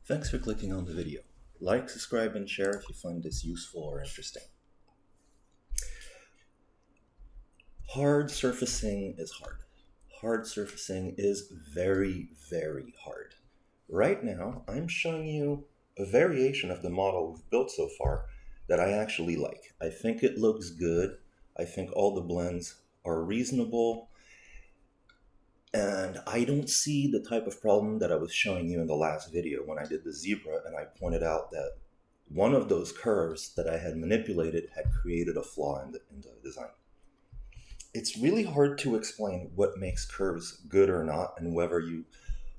Thanks for clicking on the video. Like, subscribe, and share if you find this useful or interesting. Hard surfacing is hard. Hard surfacing is very, very hard. Right now, I'm showing you a variation of the model we've built so far that I actually like. I think it looks good. I think all the blends are reasonable. And I don't see the type of problem that I was showing you in the last video when I did the zebra and I pointed out that one of those curves that I had manipulated had created a flaw in the design. It's really hard to explain what makes curves good or not and whether you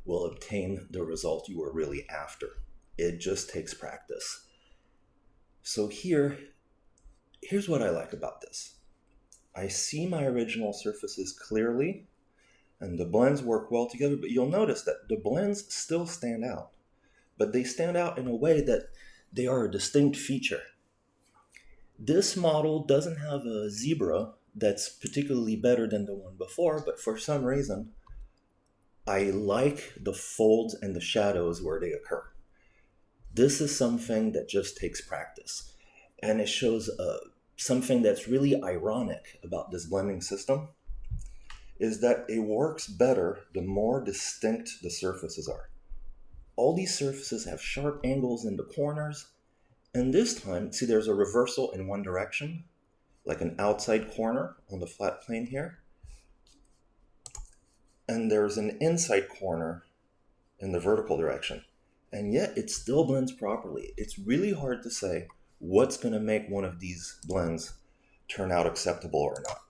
will obtain the result you were really after. It just takes practice. So here's what I like about this. I see my original surfaces clearly, and the blends work well together, but you'll notice that the blends still stand out. But they stand out in a way that they are a distinct feature. This model doesn't have a zebra that's particularly better than the one before, but for some reason, I like the folds and the shadows where they occur. This is something that just takes practice. And it shows something that's really ironic about this blending system is that it works better the more distinct the surfaces are. All these surfaces have sharp angles in the corners, and this time, see there's a reversal in one direction, like an outside corner on the flat plane here, and there's an inside corner in the vertical direction, and yet it still blends properly. It's really hard to say what's going to make one of these blends turn out acceptable or not.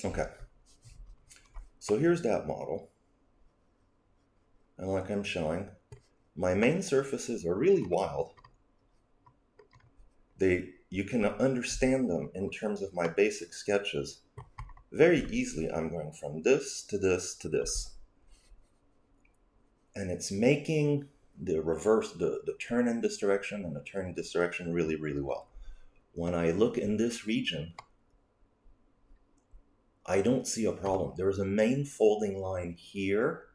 Okay. So here's that model, and like I'm showing, my main surfaces are really wild. You can understand them in terms of my basic sketches very easily. I'm going from this to this to this, and it's making the reverse, the turn in this direction and the turn in this direction really, really well. When I look in this region, I don't see a problem. There's a main folding line here,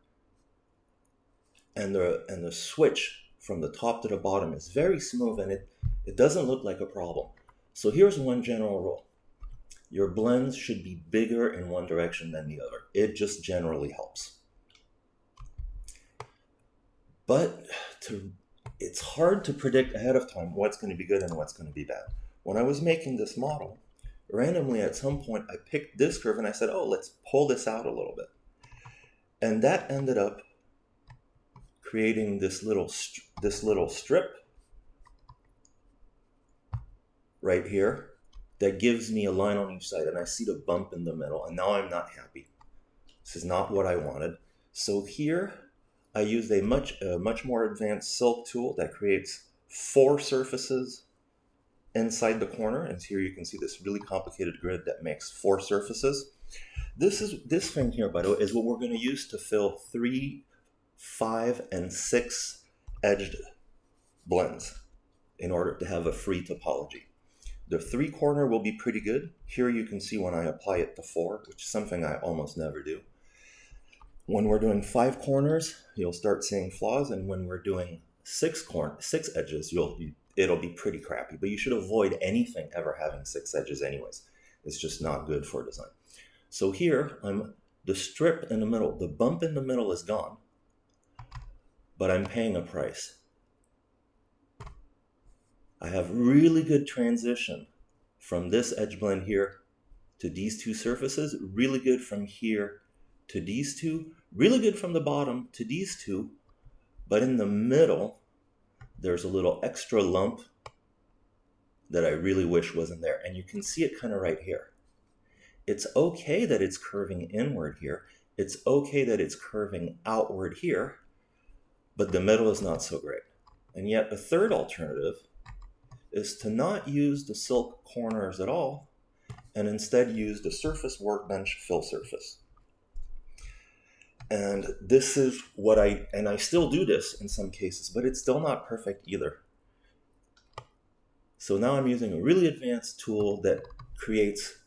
and the switch from the top to the bottom is very smooth, and it doesn't look like a problem. So here's one general rule. Your blends should be bigger in one direction than the other. It just generally helps. But it's hard to predict ahead of time what's going to be good and what's going to be bad. When I was making this model, randomly at some point I picked this curve and I said, oh, let's pull this out a little bit. And that ended up creating this little strip right here that gives me a line on each side, and I see the bump in the middle, and now I'm not happy. This is not what I wanted. So here I used a much more advanced silk tool that creates 4 surfaces inside the corner, and here you can see this really complicated grid that makes 4 surfaces. This thing here, by the way, is what we're going to use to fill 3, 5, and 6 edged blends in order to have a free topology. The 3 corner will be pretty good. Here you can see when I apply it to 4, which is something I almost never do. When we're doing 5 corners, you'll start seeing flaws, and when we're doing 6 edges, it'll be pretty crappy. But you should avoid anything ever having 6 edges anyways. It's just not good for design. So here, the strip in the middle, the bump in the middle is gone, but I'm paying a price. I have really good transition from this edge blend here to these 2 surfaces, really good from here to these 2, really good from the bottom to these 2, but in the middle, there's a little extra lump that I really wish wasn't there, and you can see it kind of right here. It's okay that it's curving inward here, it's okay that it's curving outward here, but the middle is not so great. And yet a third alternative is to not use the silk corners at all, and instead use the surface workbench fill surface. And this is what I still do this in some cases, but it's still not perfect either. So now I'm using a really advanced tool that creates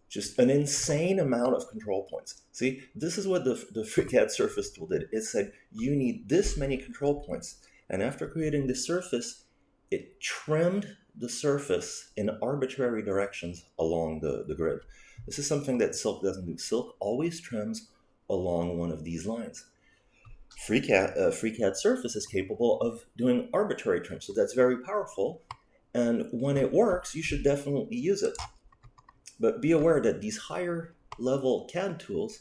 Just an insane amount of control points. See, this is what the FreeCAD surface tool did. It said, you need this many control points. And after creating the surface, it trimmed the surface in arbitrary directions along the grid. This is something that Silk doesn't do. Silk always trims along one of these lines. FreeCAD surface is capable of doing arbitrary trims, so that's very powerful. And when it works, you should definitely use it. But be aware that these higher level CAD tools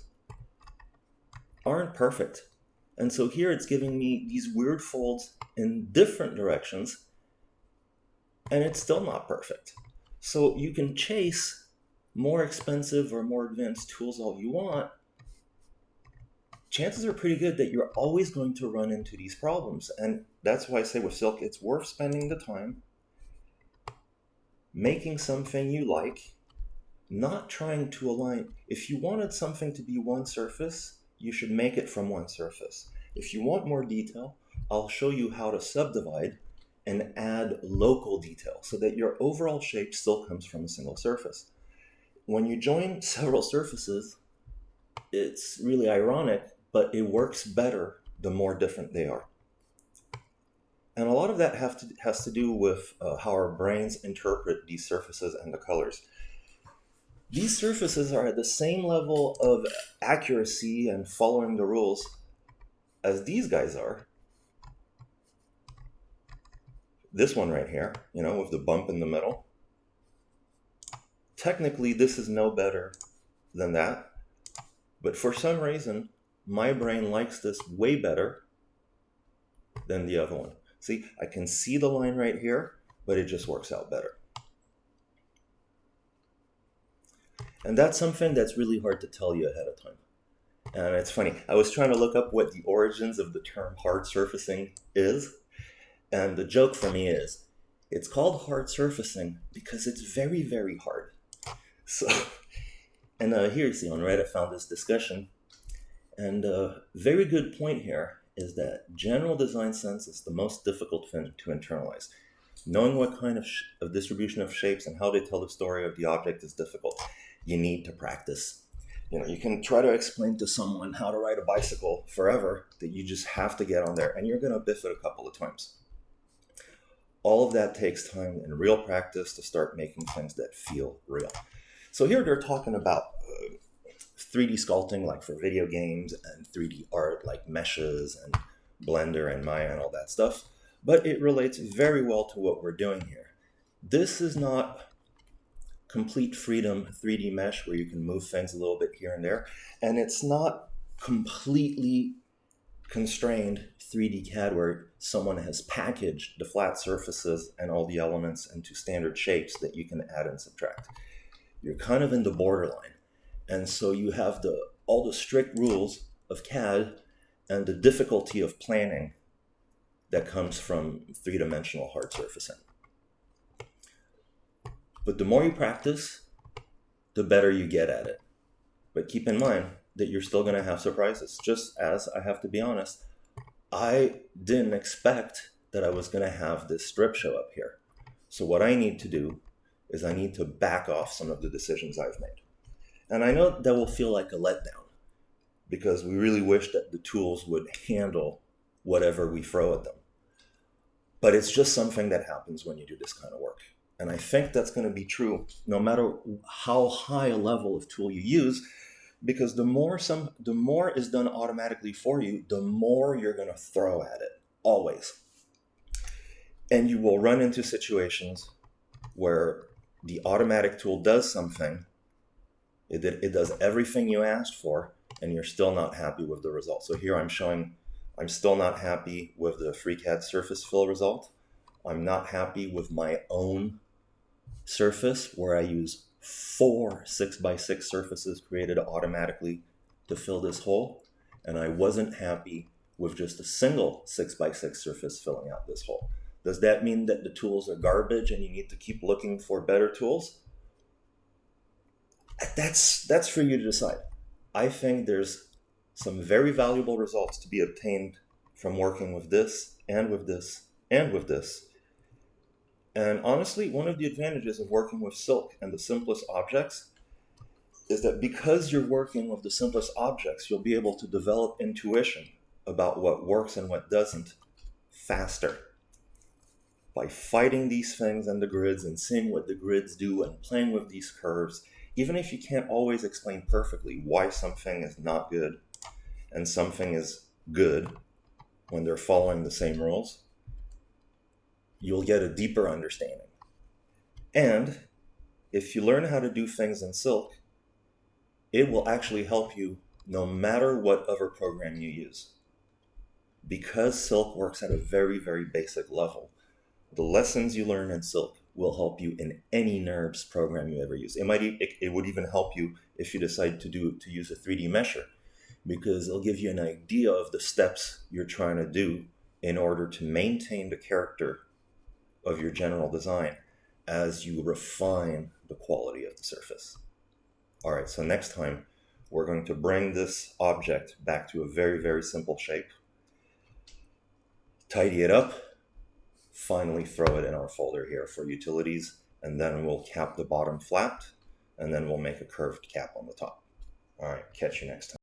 aren't perfect. And so here it's giving me these weird folds in different directions, and it's still not perfect. So you can chase more expensive or more advanced tools all you want. Chances are pretty good that you're always going to run into these problems. And that's why I say with Silk, it's worth spending the time making something you like, not trying to align. If you wanted something to be one surface, you should make it from one surface. If you want more detail, I'll show you how to subdivide and add local detail so that your overall shape still comes from a single surface. When you join several surfaces, it's really ironic, but it works better the more different they are. And a lot of that has to do with how our brains interpret these surfaces and the colors. These surfaces are at the same level of accuracy and following the rules as these guys are. This one right here, with the bump in the middle. Technically, this is no better than that. But for some reason, my brain likes this way better than the other one. See, I can see the line right here, but it just works out better. And that's something that's really hard to tell you ahead of time. And it's funny, I was trying to look up what the origins of the term hard surfacing is. And the joke for me is, it's called hard surfacing because it's very, very hard. So, and here you see on Reddit, I found this discussion. And a very good point here is that general design sense is the most difficult thing to internalize. Knowing what kind of distribution of shapes and how they tell the story of the object is difficult. You need to practice. You can try to explain to someone how to ride a bicycle forever, that you just have to get on there, and you're going to biff it a couple of times. All of that takes time and real practice to start making things that feel real. So here they're talking about 3D sculpting, like for video games, and 3D art, like meshes and Blender and Maya and all that stuff. But it relates very well to what we're doing here. This is not complete freedom 3D mesh where you can move things a little bit here and there. And it's not completely constrained 3D CAD where someone has packaged the flat surfaces and all the elements into standard shapes that you can add and subtract. You're kind of in the borderline. And so you have all the strict rules of CAD and the difficulty of planning that comes from three-dimensional hard surfacing. But the more you practice, the better you get at it. But keep in mind that you're still going to have surprises. Just as, I have to be honest, I didn't expect that I was going to have this strip show up here. So what I need to do is I need to back off some of the decisions I've made. And I know that will feel like a letdown because we really wish that the tools would handle whatever we throw at them. But it's just something that happens when you do this kind of work. And I think that's going to be true no matter how high a level of tool you use, because the more is done automatically for you, the more you're going to throw at it, always. And you will run into situations where the automatic tool does something, it does everything you asked for, and you're still not happy with the result. So here I'm showing I'm still not happy with the FreeCAD surface fill result. I'm not happy with my own surface where I use 4 6x6 surfaces created automatically to fill this hole. And I wasn't happy with just a single 6x6 surface filling out this hole. Does that mean that the tools are garbage and you need to keep looking for better tools? That's for you to decide. I think there's some very valuable results to be obtained from working with this and with this and with this. And honestly, one of the advantages of working with Silk and the simplest objects is that because you're working with the simplest objects, you'll be able to develop intuition about what works and what doesn't faster. By fighting these things and the grids and seeing what the grids do and playing with these curves, even if you can't always explain perfectly why something is not good and something is good when they're following the same rules, you'll get a deeper understanding. And if you learn how to do things in Silk, it will actually help you no matter what other program you use. Because Silk works at a very, very basic level, the lessons you learn in Silk will help you in any NURBS program you ever use. It would even help you if you decide to use a 3D mesher, because it'll give you an idea of the steps you're trying to do in order to maintain the character of your general design as you refine the quality of the surface. All right, so next time we're going to bring this object back to a very, very simple shape, tidy it up, finally throw it in our folder here for utilities, and then we'll cap the bottom flat, and then we'll make a curved cap on the top. All right, catch you next time.